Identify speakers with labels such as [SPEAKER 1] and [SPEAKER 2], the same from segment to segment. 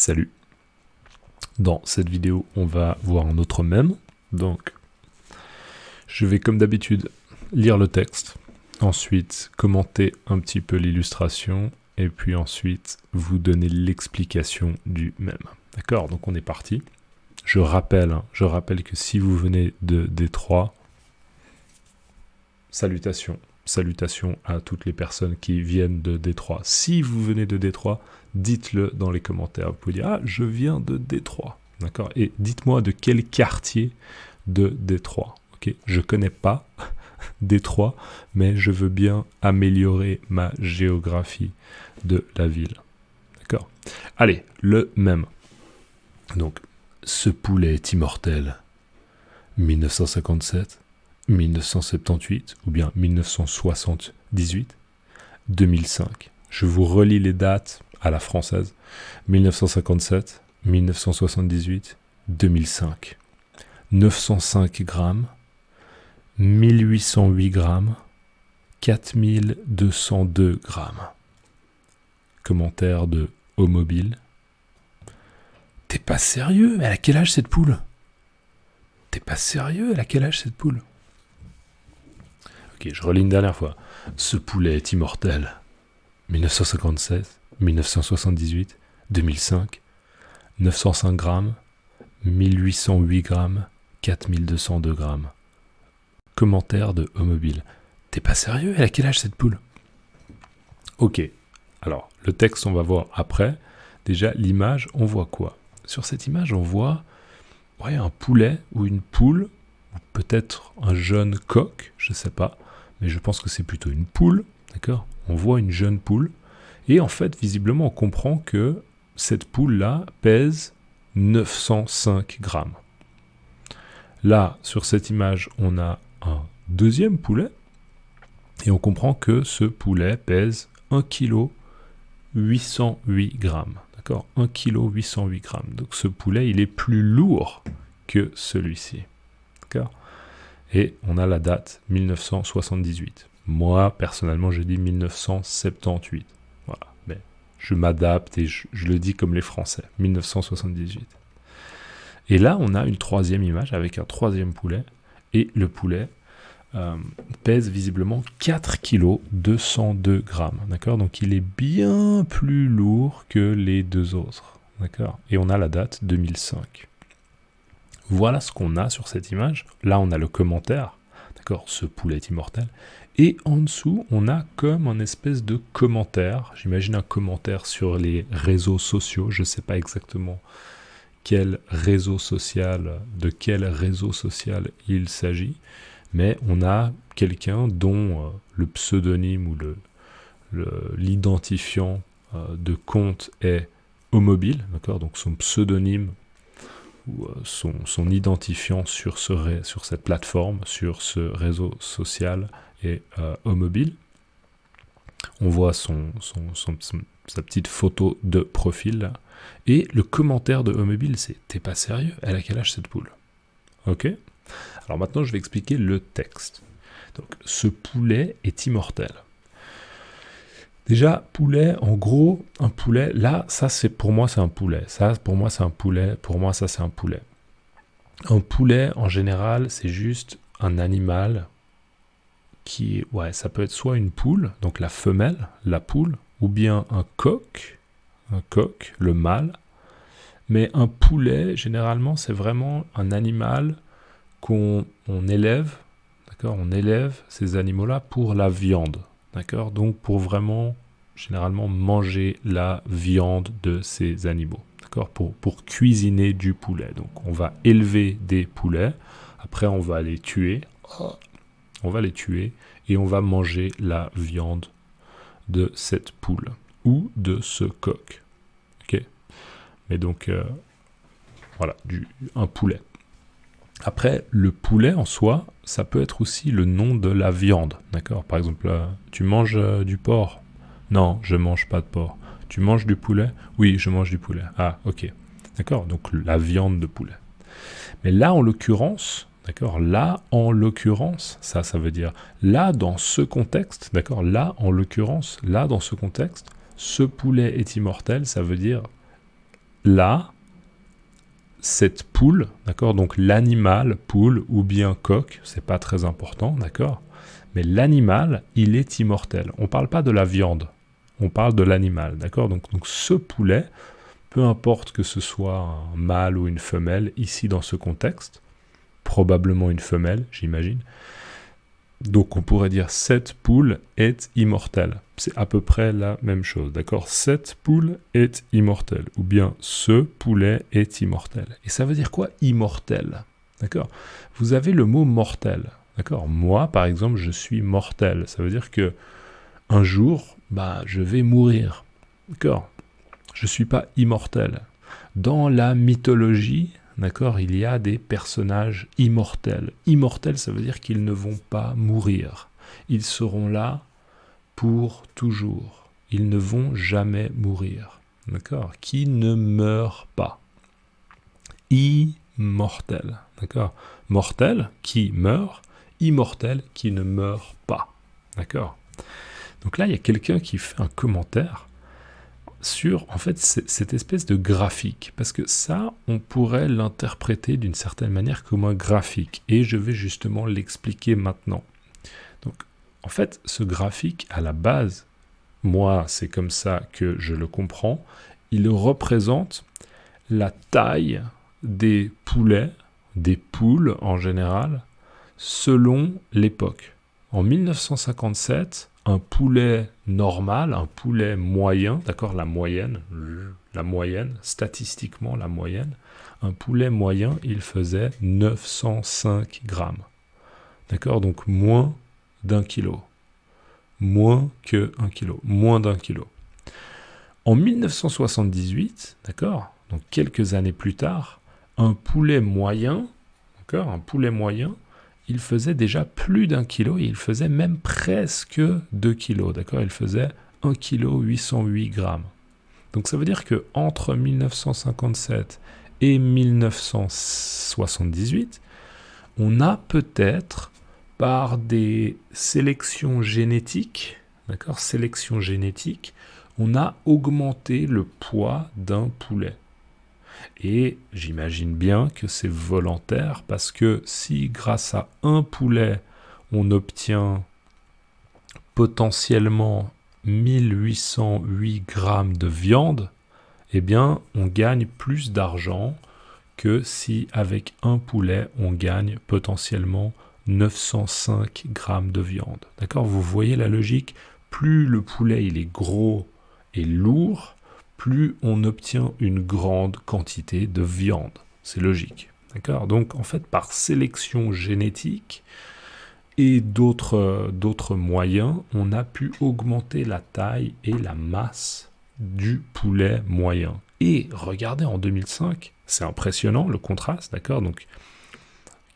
[SPEAKER 1] Salut. Dans cette vidéo, on va voir un autre mème. Donc, je vais comme d'habitude lire le texte, ensuite commenter un petit peu l'illustration, et puis ensuite vous donner l'explication du mème. D'accord? Donc on est parti. Je rappelle que si vous venez de Détroit, salutations à toutes les personnes qui viennent de Détroit. Si vous venez de Détroit, dites-le dans les commentaires. Vous pouvez dire « Ah, je viens de Détroit ». D'accord? Et dites-moi de quel quartier de Détroit. Okay? Je ne connais pas Détroit, mais je veux bien améliorer ma géographie de la ville. D'accord? Allez, le même. Donc, ce poulet est immortel. 1957, 1978 ou bien 1978, 2005. Je vous relis les dates à la française. 1957, 1978, 2005. 905 grammes, 1808 grammes, 4202 grammes. Commentaire de Omobile. T'es pas sérieux? Elle a quel âge cette poule? T'es pas sérieux? Elle a quel âge cette poule? Ok, je relis une dernière fois. Ce poulet est immortel. 1957, 1978, 2005, 905 grammes, 1808 grammes, 4202 grammes. Commentaire de Omobile. T'es pas sérieux? Elle a quel âge cette poule? Ok, alors le texte on va voir après. Déjà l'image, on voit quoi? Sur cette image on voit un poulet ou une poule, ou peut-être un jeune coq, je sais pas, mais je pense que c'est plutôt une poule, d'accord? On voit une jeune poule, et en fait, visiblement, on comprend que cette poule-là pèse 905 grammes. Là, sur cette image, on a un deuxième poulet, et on comprend que ce poulet pèse 1 kg 808 grammes. D'accord, 1 kg 808 grammes. Donc ce poulet, il est plus lourd que celui-ci. D'accord? Et on a la date 1978. Moi, personnellement, je dis 1978. Voilà. Mais je m'adapte et je le dis comme les Français. 1978. Et là, on a une troisième image avec un troisième poulet. Et le poulet pèse visiblement 4 kg 202 grammes. D'accord? Donc il est bien plus lourd que les deux autres. D'accord? Et on a la date 2005. Voilà ce qu'on a sur cette image. Là, on a le commentaire. D'accord? Ce poulet est immortel. Et en dessous, on a comme un espèce de commentaire. J'imagine un commentaire sur les réseaux sociaux. Je ne sais pas exactement de quel réseau social il s'agit. Mais on a quelqu'un dont le pseudonyme ou l'identifiant de compte est Omobile. D'accord? Donc son pseudonyme ou son identifiant sur cette plateforme, sur ce réseau social est Omobile. On voit sa petite photo de profil là. Et le commentaire de Omobile, c'est « T'es pas sérieux? Elle a quel âge cette poule ?» Ok? Alors maintenant, je vais expliquer le texte. Donc, ce poulet est immortel. Déjà, poulet, en gros, un poulet, là, ça, pour moi, c'est un poulet. Ça, pour moi, c'est un poulet. Pour moi, ça, c'est un poulet. Un poulet, en général, c'est juste un animal qui, ça peut être soit une poule, donc la femelle, la poule, ou bien un coq, le mâle. Mais un poulet, généralement, c'est vraiment un animal qu'on élève, d'accord? On élève ces animaux-là pour la viande, d'accord? Donc pour vraiment, généralement, manger la viande de ces animaux, d'accord? Pour cuisiner du poulet. Donc on va élever des poulets, après on va les tuer, et on va manger la viande de cette poule ou de ce coq, ok? Mais donc, voilà, un poulet. Après, le poulet en soi, ça peut être aussi le nom de la viande, d'accord? Par exemple, tu manges du porc? Non, je mange pas de porc. Tu manges du poulet? Oui, je mange du poulet. Ah, ok. D'accord? Donc la viande de poulet. Mais là, en l'occurrence, d'accord? Là, en l'occurrence, ça veut dire là, dans ce contexte, d'accord? Là, en l'occurrence, là, dans ce contexte, ce poulet est immortel, ça veut dire là, cette poule, d'accord, donc l'animal, poule ou bien coq, c'est pas très important, d'accord, mais l'animal, il est immortel. On parle pas de la viande, on parle de l'animal, d'accord, donc ce poulet, peu importe que ce soit un mâle ou une femelle, ici dans ce contexte, probablement une femelle, j'imagine. Donc on pourrait dire cette poule est immortelle. C'est à peu près la même chose, d'accord? Cette poule est immortelle, ou bien ce poulet est immortel. Et ça veut dire quoi, immortel? D'accord? Vous avez le mot mortel, d'accord? Moi, par exemple, je suis mortel. Ça veut dire que un jour, je vais mourir, d'accord? Je ne suis pas immortel. Dans la mythologie, d'accord, il y a des personnages immortels. Immortels, ça veut dire qu'ils ne vont pas mourir. Ils seront là pour toujours. Ils ne vont jamais mourir. D'accord? Qui ne meurt pas. Immortel. D'accord? Mortel, qui meurt. Immortel, qui ne meurt pas. D'accord? Donc là, il y a quelqu'un qui fait un commentaire sur, en fait, cette espèce de graphique. Parce que ça, on pourrait l'interpréter d'une certaine manière comme un graphique. Et je vais justement l'expliquer maintenant. Donc, en fait, ce graphique, à la base, moi, c'est comme ça que je le comprends, il représente la taille des poulets, des poules en général, selon l'époque. En 1957, un poulet normal, un poulet moyen, d'accord, la moyenne, statistiquement la moyenne, un poulet moyen, il faisait 905 grammes. D'accord, donc moins d'1 kilo. Moins que 1 kilo, moins d'1 kilo. En 1978, d'accord, donc quelques années plus tard, un poulet moyen, d'accord, il faisait déjà plus d'1 kilo, et il faisait même presque 2 kilos, d'accord, il faisait 1 kg 808 grammes. Donc ça veut dire que entre 1957 et 1978, on a peut-être, par des sélections génétiques, d'accord, on a augmenté le poids d'un poulet. Et j'imagine bien que c'est volontaire, parce que si grâce à un poulet, on obtient potentiellement 1808 grammes de viande, eh bien, on gagne plus d'argent que si avec un poulet, on gagne potentiellement 905 grammes de viande. D'accord? Vous voyez la logique? Plus le poulet il est gros et lourd, plus on obtient une grande quantité de viande. C'est logique. D'accord? Donc, en fait, par sélection génétique et d'autres moyens, on a pu augmenter la taille et la masse du poulet moyen. Et regardez, en 2005, c'est impressionnant le contraste, d'accord? Donc,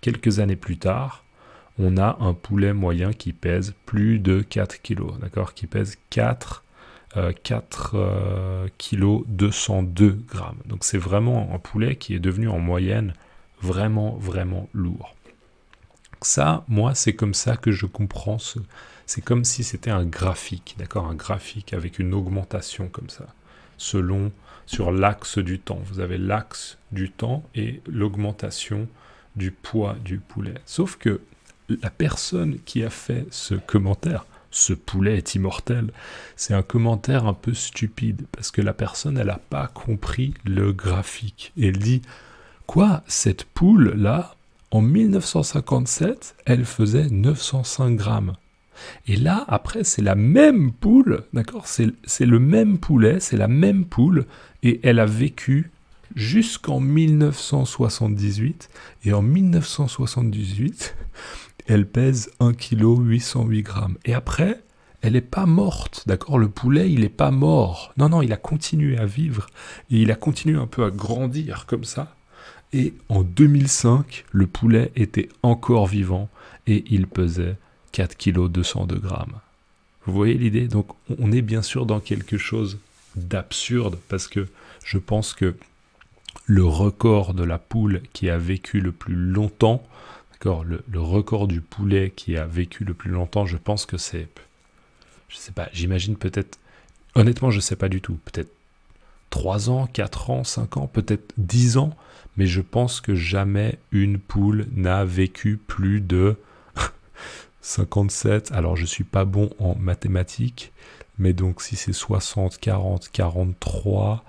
[SPEAKER 1] quelques années plus tard, on a un poulet moyen qui pèse plus de 4 kg, d'accord? Qui pèse 4 kg 202 grammes. Donc c'est vraiment un poulet qui est devenu en moyenne vraiment, vraiment lourd. Ça, moi, c'est comme ça que je comprends c'est comme si c'était un graphique, d'accord? Un graphique avec une augmentation comme ça, sur l'axe du temps. Vous avez l'axe du temps et l'augmentation du poids du poulet. Sauf que la personne qui a fait ce commentaire, ce poulet est immortel, c'est un commentaire un peu stupide, parce que la personne, elle n'a pas compris le graphique. Et elle dit, quoi, cette poule-là, en 1957, elle faisait 905 grammes. Et là, après, c'est la même poule, d'accord? C'est le même poulet, c'est la même poule, et elle a vécu jusqu'en 1978. Et en 1978, elle pèse 1 kg 808 grammes. Et après, elle n'est pas morte, d'accord? Le poulet, il n'est pas mort. Non, il a continué à vivre. Et il a continué un peu à grandir comme ça. Et en 2005, le poulet était encore vivant et il pesait 4 kg 202 grammes. Vous voyez l'idée? Donc on est bien sûr dans quelque chose d'absurde, parce que je pense que le record de la poule qui a vécu le plus longtemps, d'accord, le record du poulet qui a vécu le plus longtemps, je pense que c'est, je sais pas, j'imagine peut-être, honnêtement je sais pas du tout, peut-être 3 ans, 4 ans, 5 ans, peut-être 10 ans, mais je pense que jamais une poule n'a vécu plus de 57. Alors je ne suis pas bon en mathématiques, mais donc si c'est 60, 40, 43,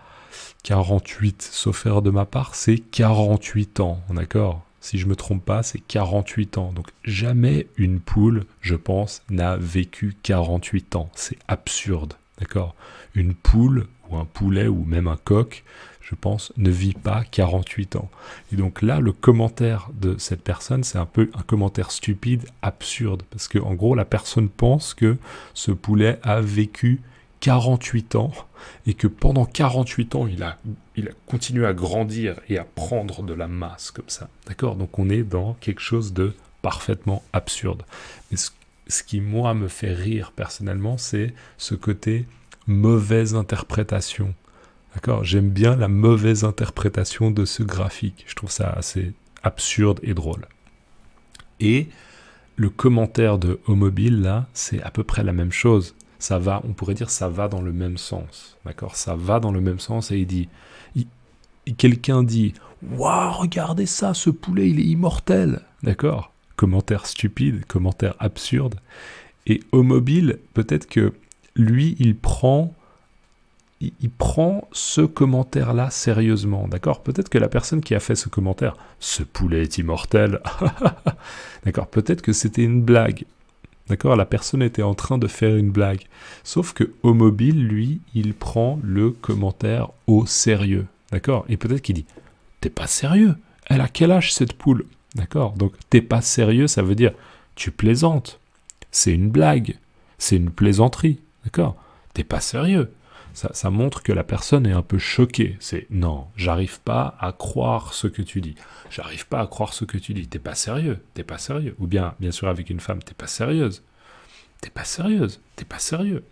[SPEAKER 1] 48, sauf erreur de ma part, c'est 48 ans, d'accord ? Si je ne me trompe pas, c'est 48 ans. Donc jamais une poule, je pense, n'a vécu 48 ans. C'est absurde, d'accord ? Une poule ou un poulet ou même un coq, je pense, ne vit pas 48 ans. Et donc là, le commentaire de cette personne, c'est un peu un commentaire stupide, absurde. Parce qu'en gros, la personne pense que ce poulet a vécu 48 ans et que pendant 48 ans, il a continué à grandir et à prendre de la masse comme ça. D'accord ? Donc on est dans quelque chose de parfaitement absurde. Mais ce qui, moi, me fait rire personnellement, c'est ce côté mauvaise interprétation. D'accord ? J'aime bien la mauvaise interprétation de ce graphique. Je trouve ça assez absurde et drôle. Et le commentaire de Omobile, là, c'est à peu près la même chose. Ça va, on pourrait dire, ça va dans le même sens. D'accord ? Ça va dans le même sens et il dit... quelqu'un dit « Waouh, regardez ça, ce poulet, il est immortel !» D'accord ? Commentaire stupide, commentaire absurde. Et Omobile, peut-être que lui, il prend ce commentaire-là sérieusement, d'accord ? Peut-être que la personne qui a fait ce commentaire, ce poulet est immortel, d'accord ? Peut-être que c'était une blague, d'accord ? La personne était en train de faire une blague. Sauf que Omobile, lui, il prend le commentaire au sérieux, d'accord ? Et peut-être qu'il dit, t'es pas sérieux ? Elle a quel âge cette poule ? D'accord ? Donc, t'es pas sérieux, ça veut dire, tu plaisantes. C'est une blague, c'est une plaisanterie, d'accord ? T'es pas sérieux. Ça montre que la personne est un peu choquée. C'est non, j'arrive pas à croire ce que tu dis. J'arrive pas à croire ce que tu dis. T'es pas sérieux, t'es pas sérieux. Ou bien sûr, avec une femme, t'es pas sérieuse. T'es pas sérieuse, t'es pas sérieux.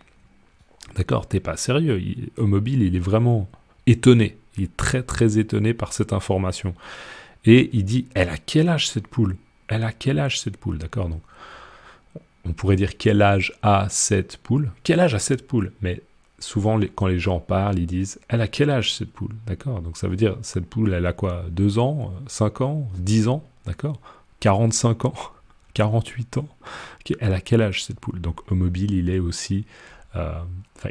[SPEAKER 1] D'accord, t'es pas sérieux. Omobile, il est vraiment étonné. Il est très très étonné par cette information. Et il dit, elle a quel âge cette poule ? Elle a quel âge cette poule ? D'accord, donc on pourrait dire quel âge a cette poule ? Quel âge a cette poule ? Mais souvent, quand les gens parlent, ils disent « Elle a quel âge cette poule ?» D'accord ? Donc ça veut dire, cette poule, elle a quoi ? 2 ans, 5 ans, 10 ans, d'accord ? 45 ans, 48 ans. Okay. Elle a quel âge cette poule ? Donc Omobile, il est aussi...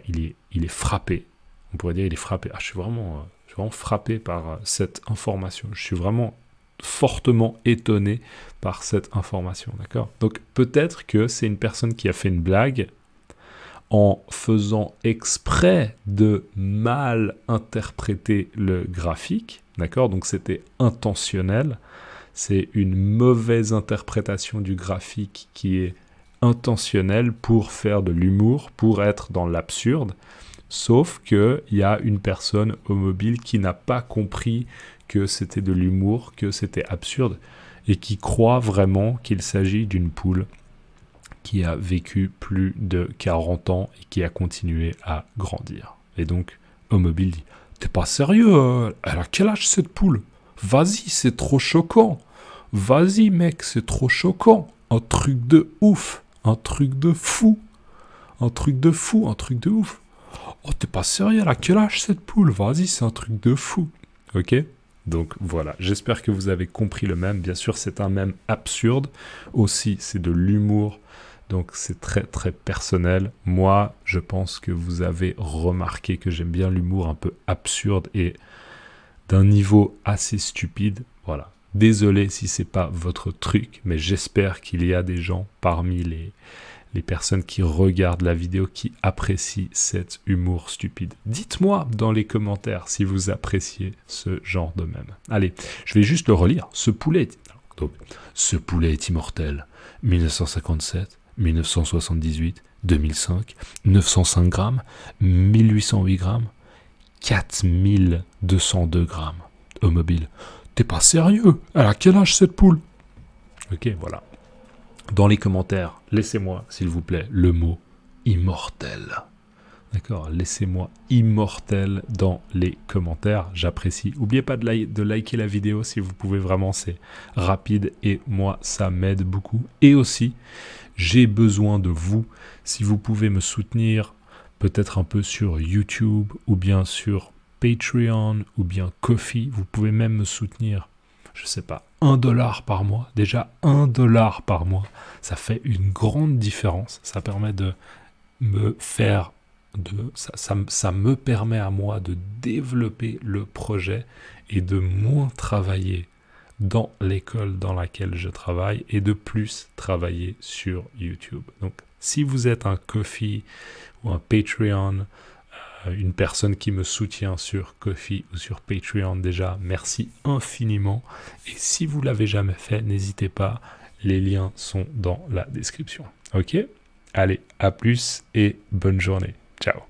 [SPEAKER 1] il est frappé. On pourrait dire il est frappé. Je suis vraiment frappé par cette information. Je suis vraiment fortement étonné par cette information, d'accord ? Donc peut-être que c'est une personne qui a fait une blague en faisant exprès de mal interpréter le graphique, d'accord ? Donc c'était intentionnel, c'est une mauvaise interprétation du graphique qui est intentionnelle pour faire de l'humour, pour être dans l'absurde, sauf qu'il y a une personne Omobile qui n'a pas compris que c'était de l'humour, que c'était absurde, et qui croit vraiment qu'il s'agit d'une poule qui a vécu plus de 40 ans et qui a continué à grandir. Et donc, Omobile dit « T'es pas sérieux, elle a quel âge cette poule ? Vas-y, c'est trop choquant. Vas-y, mec, c'est trop choquant. Un truc de ouf, un truc de fou, un truc de fou, un truc de ouf. Oh, t'es pas sérieux, elle a quel âge cette poule ? Vas-y, c'est un truc de fou. » Ok ? Donc voilà, j'espère que vous avez compris le mème. Bien sûr, c'est un mème absurde. Aussi, c'est de l'humour. Donc c'est très très personnel. Moi, je pense que vous avez remarqué que j'aime bien l'humour un peu absurde et d'un niveau assez stupide. Voilà. Désolé si c'est pas votre truc, mais j'espère qu'il y a des gens parmi les personnes qui regardent la vidéo qui apprécient cet humour stupide. Dites-moi dans les commentaires si vous appréciez ce genre de mème. Allez, je vais juste le relire. Ce poulet est immortel. 1957. 1978, 2005, 905 grammes, 1808 grammes, 4202 grammes. Omobile, t'es pas sérieux ? Elle a quel âge cette poule ? Ok, voilà. Dans les commentaires, laissez-moi, s'il vous plaît, le mot immortel. D'accord ? Laissez-moi immortel dans les commentaires, j'apprécie. N'oubliez pas de liker la vidéo si vous pouvez, vraiment, c'est rapide et moi, ça m'aide beaucoup. Et aussi, j'ai besoin de vous, si vous pouvez me soutenir peut-être un peu sur YouTube ou bien sur Patreon ou bien Ko-fi. Vous pouvez même me soutenir, je sais pas, $1 par mois. Déjà, $1 par mois, ça fait une grande différence. Ça permet de me faire... ça me permet à moi de développer le projet et de moins travailler dans l'école dans laquelle je travaille et de plus travailler sur YouTube. Donc, si vous êtes un Ko-fi ou un Patreon, une personne qui me soutient sur Ko-fi ou sur Patreon, déjà, merci infiniment. Et si vous l'avez jamais fait, n'hésitez pas, les liens sont dans la description. Ok ? Allez, à plus et bonne journée. Ciao.